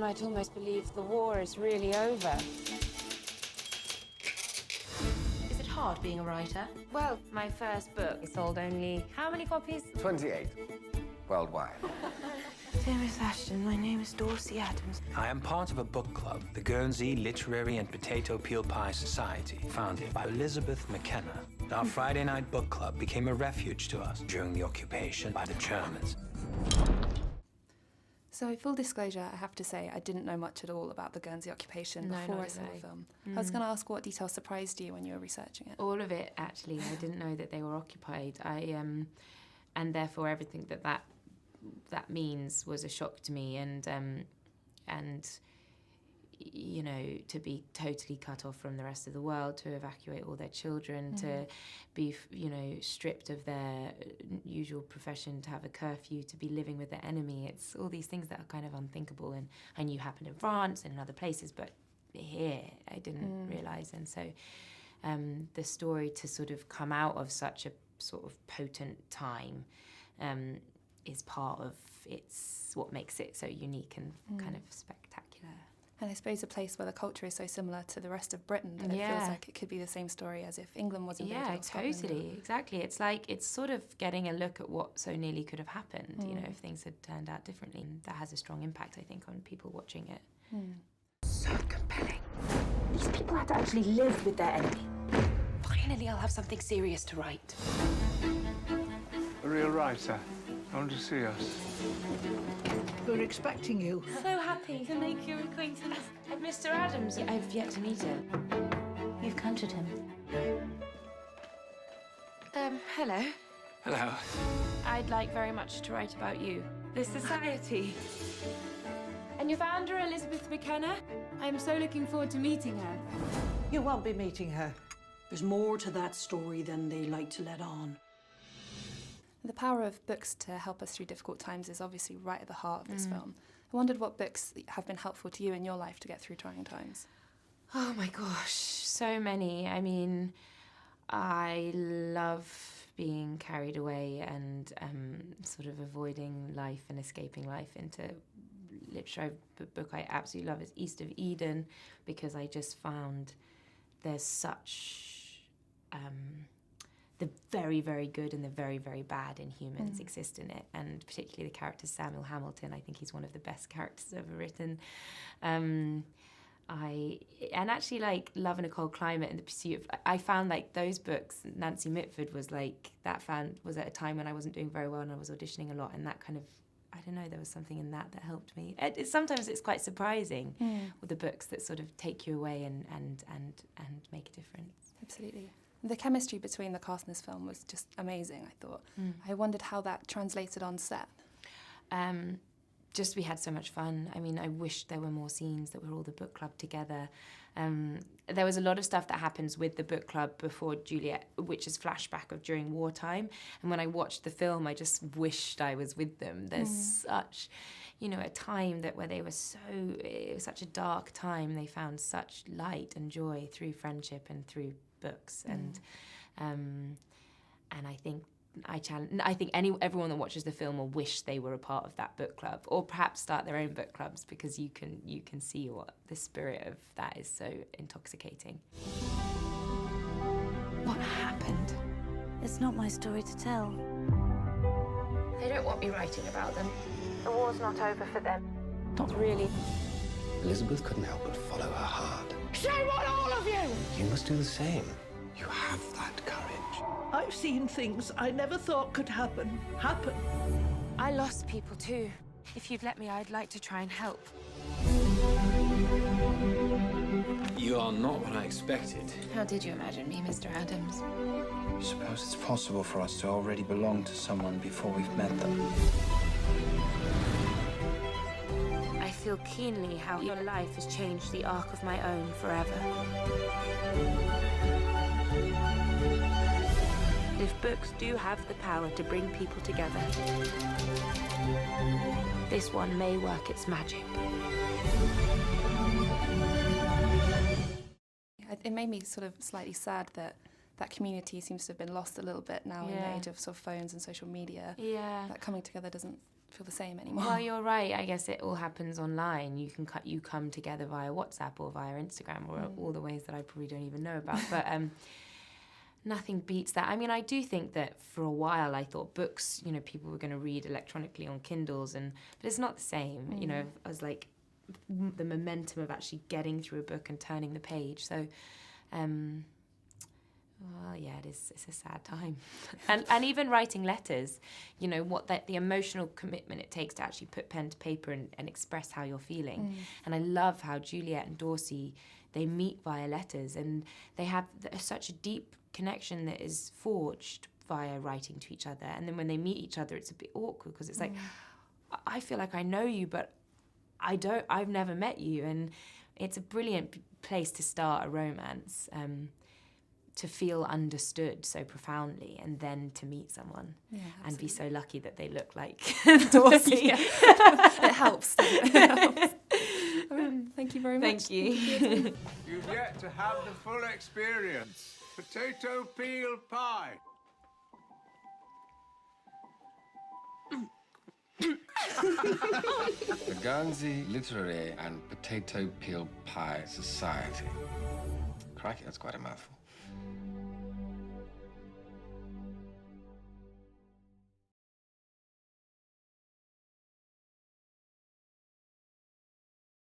I'd almost believe the war is really over. Is it hard being a writer? Well, my first book sold only how many copies? 28 worldwide. Dear Miss Ashton, my name is Dorsey Adams. I am part of a book club, the Guernsey Literary and Potato Peel Pie Society, founded by Elizabeth McKenna. Our Friday night book club became a refuge to us during the occupation by the Germans. So, full disclosure, I have to say I didn't know much at all about the Guernsey occupation before I saw the film. I was going to ask what details surprised you when you were researching it. All of it, actually. I didn't know that they were occupied. And therefore everything that means was a shock to me, and you know, to be totally cut off from the rest of the world, to evacuate all their children, to be, you know, stripped of their usual profession, to have a curfew, to be living with the enemy. It's all these things that are kind of unthinkable, and I knew happened in France and in other places, but here I didn't realise. And so the story to sort of come out of such a sort of potent time is part of what makes it so unique and kind of spectacular. And I suppose a place where the culture is so similar to the rest of Britain that it feels like it could be the same story as if England was invaded. Yeah, or Scotland. totally, exactly. It's like, it's sort of getting a look at what so nearly could have happened, you know, if things had turned out differently. And that has a strong impact, I think, on people watching it. So compelling. These people had to actually live with their enemy. Finally, I'll have something serious to write. A real writer. Come to see us. We're expecting you. So happy to make your acquaintance. And Mr. Adams, I've yet to meet him. You've conjured him. Hello. Hello. I'd like very much to write about you. The Society. And your founder, Elizabeth McKenna. I'm so looking forward to meeting her. You won't be meeting her. There's more to that story than they like to let on. The power of books to help us through difficult times is obviously right at the heart of this film. I wondered what books have been helpful to you in your life to get through trying times. Oh my gosh, so many. I mean, I love being carried away and sort of avoiding life and escaping life into literature. A book I absolutely love is East of Eden, because I just found there's such the very, very good and the very, very bad in humans exist in it, and particularly the character Samuel Hamilton. I think he's one of the best characters ever written. And actually, like Love in a Cold Climate and The Pursuit of, I found like those books. Nancy Mitford was like was at a time when I wasn't doing very well and I was auditioning a lot, and that kind of, I don't know, there was something in that helped me. Sometimes it's quite surprising with the books that sort of take you away and make a difference. Absolutely. The chemistry between the cast in this film was just amazing, I thought. I wondered how that translated on set. Just we had so much fun. I mean, I wish there were more scenes that were all the book club together. There was a lot of stuff that happens with the book club before Juliet, which is flashback of during wartime. And when I watched the film, I just wished I was with them. There's such, you know, a time where they were it was such a dark time. They found such light and joy through friendship and through books. And I think everyone that watches the film will wish they were a part of that book club, or perhaps start their own book clubs, because you can see what the spirit of that is so intoxicating. What happened? It's not my story to tell. They don't want me writing about them. The war's not over for them. Not really. Elizabeth couldn't help but follow her heart. Shame on all of you! You must do the same. You have that courage. I've seen things I never thought could happen. I lost people too. If you'd let me, I'd like to try and help. You are not what I expected. How did you imagine me, Mr. Adams? I suppose it's possible for us to already belong to someone before we've met them. I feel keenly how your life has changed the arc of my own forever. If books do have the power to bring people together, this one may work its magic. It made me sort of slightly sad that community seems to have been lost a little bit now in the age of sort of phones and social media. Yeah. That coming together doesn't feel the same anymore. Well, you're right. I guess it all happens online. You come together via WhatsApp or via Instagram or all the ways that I probably don't even know about. But nothing beats that. I mean, I do think that for a while I thought books, you know, people were going to read electronically on Kindles, but it's not the same. You know, I was like the momentum of actually getting through a book and turning the page. So, well, yeah, it's a sad time. and even writing letters, you know, the emotional commitment it takes to actually put pen to paper and express how you're feeling. And I love how Juliet and Dorsey, they meet via letters, and they have such a deep connection that is forged via writing to each other. And then when they meet each other, it's a bit awkward because it's like, I feel like I know you, but I've never met you. And it's a brilliant place to start a romance, to feel understood so profoundly, and then to meet someone and be so lucky that they look like Dorsey. It helps. It helps. Thank you very much. Thank you. You've yet to have the full experience. Potato peel pie. The Guernsey Literary and Potato Peel Pie Society. Crikey, that's quite a mouthful.